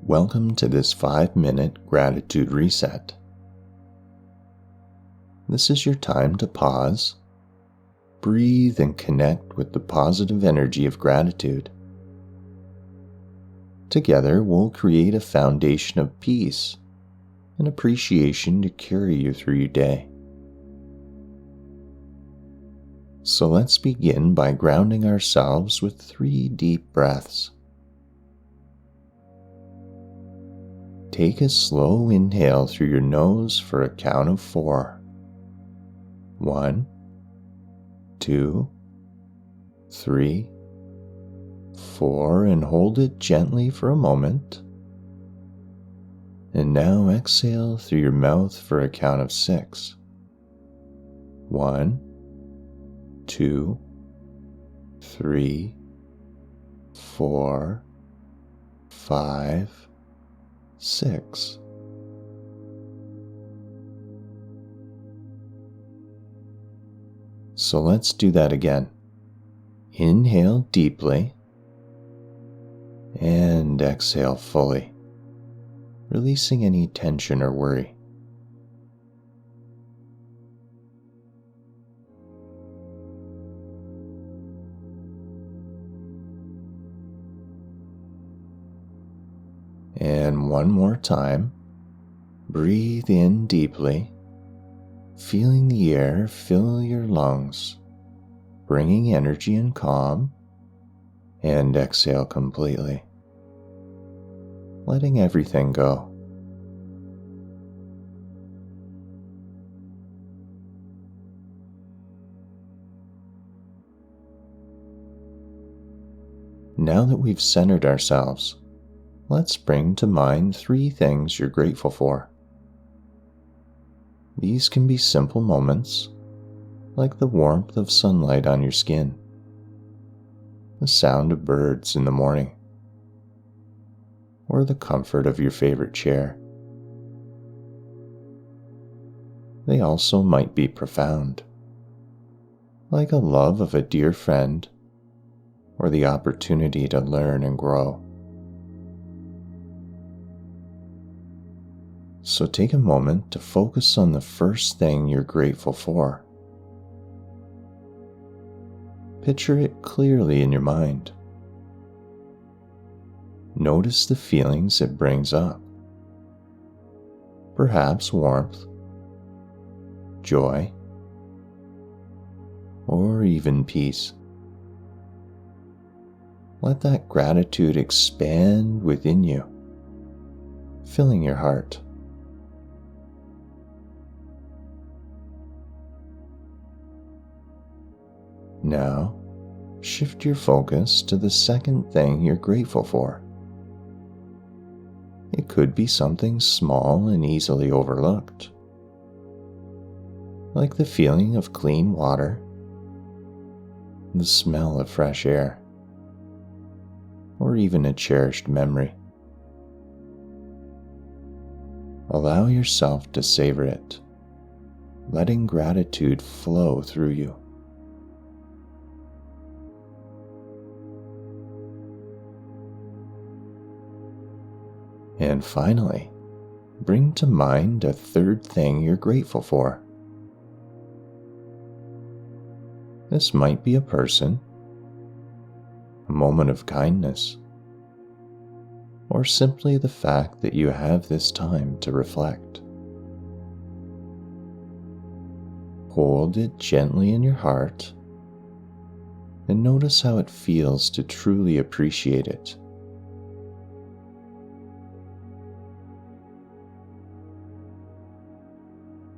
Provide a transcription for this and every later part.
Welcome to this 5-minute gratitude reset. This is your time to pause, breathe, and connect with the positive energy of gratitude. Together, we'll create a foundation of peace and appreciation to carry you through your day. So let's begin by grounding ourselves with 3 deep breaths. Take a slow inhale through your nose for a count of 4. 1, 2, 3, 4, and hold it gently for a moment. And now exhale through your mouth for a count of 6. 1, 2, 3, 4, 5, 6. So let's do that again. Inhale deeply and exhale fully, releasing any tension or worry. And one more time, breathe in deeply, feeling the air fill your lungs, bringing energy and calm, and exhale completely, letting everything go. Now that we've centered ourselves, let's bring to mind 3 things you're grateful for. These can be simple moments, like the warmth of sunlight on your skin, the sound of birds in the morning, or the comfort of your favorite chair. They also might be profound, like a love of a dear friend, or the opportunity to learn and grow. So take a moment to focus on the first thing you're grateful for. Picture it clearly in your mind. Notice the feelings it brings up. Perhaps warmth, joy, or even peace. Let that gratitude expand within you, filling your heart. Now, shift your focus to the second thing you're grateful for. It could be something small and easily overlooked, like the feeling of clean water, the smell of fresh air, or even a cherished memory. Allow yourself to savor it, letting gratitude flow through you. And finally, bring to mind a third thing you're grateful for. This might be a person, a moment of kindness, or simply the fact that you have this time to reflect. Hold it gently in your heart and notice how it feels to truly appreciate it.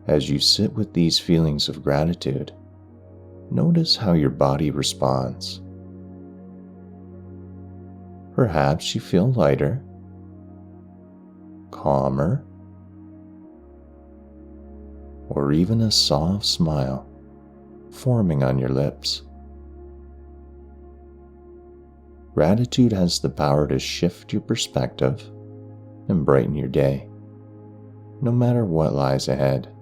As you sit with these feelings of gratitude, notice how your body responds. Perhaps you feel lighter, calmer, or even a soft smile forming on your lips. Gratitude has the power to shift your perspective and brighten your day, no matter what lies ahead.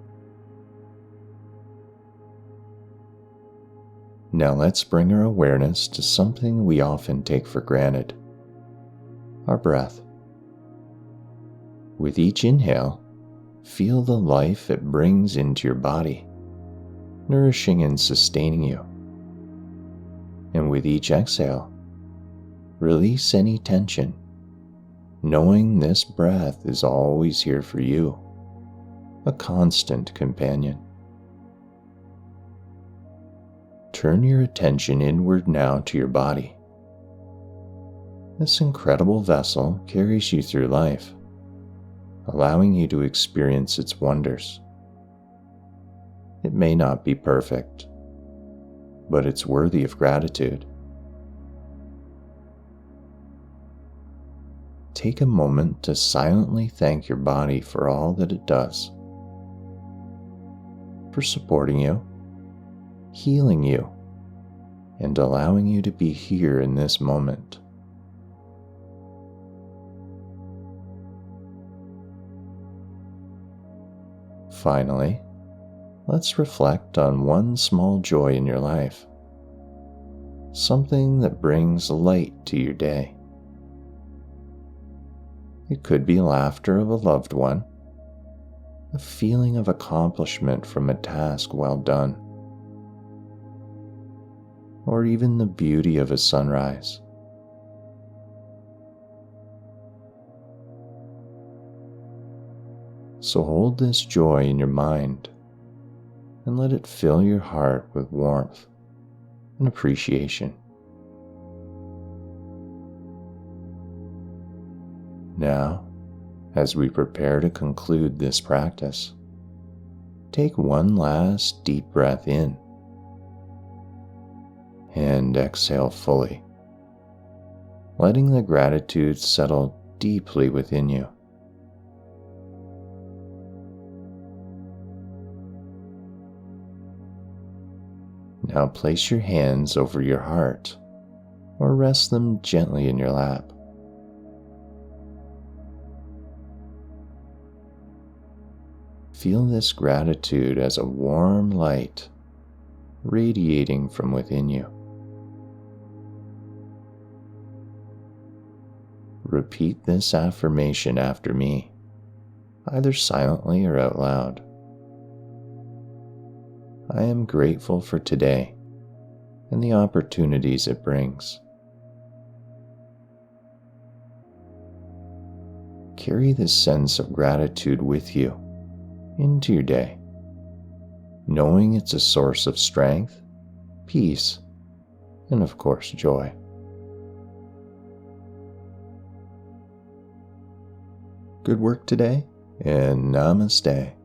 Now let's bring our awareness to something we often take for granted: our breath. With each inhale, feel the life it brings into your body, nourishing and sustaining you. And with each exhale, release any tension, knowing this breath is always here for you, a constant companion. Turn your attention inward now to your body. This incredible vessel carries you through life, allowing you to experience its wonders. It may not be perfect, but it's worthy of gratitude. Take a moment to silently thank your body for all that it does, for supporting you, healing you, and allowing you to be here in this moment. Finally, let's reflect on one small joy in your life, something that brings light to your day. It could be laughter of a loved one, a feeling of accomplishment from a task well done, or even the beauty of a sunrise. So hold this joy in your mind and let it fill your heart with warmth and appreciation. Now, as we prepare to conclude this practice, take one last deep breath in and exhale fully, letting the gratitude settle deeply within you. Now place your hands over your heart or rest them gently in your lap. Feel this gratitude as a warm light radiating from within you. Repeat this affirmation after me, either silently or out loud. I am grateful for today and the opportunities it brings. Carry this sense of gratitude with you into your day, knowing it's a source of strength, peace, and of course, joy. Good work today, and namaste.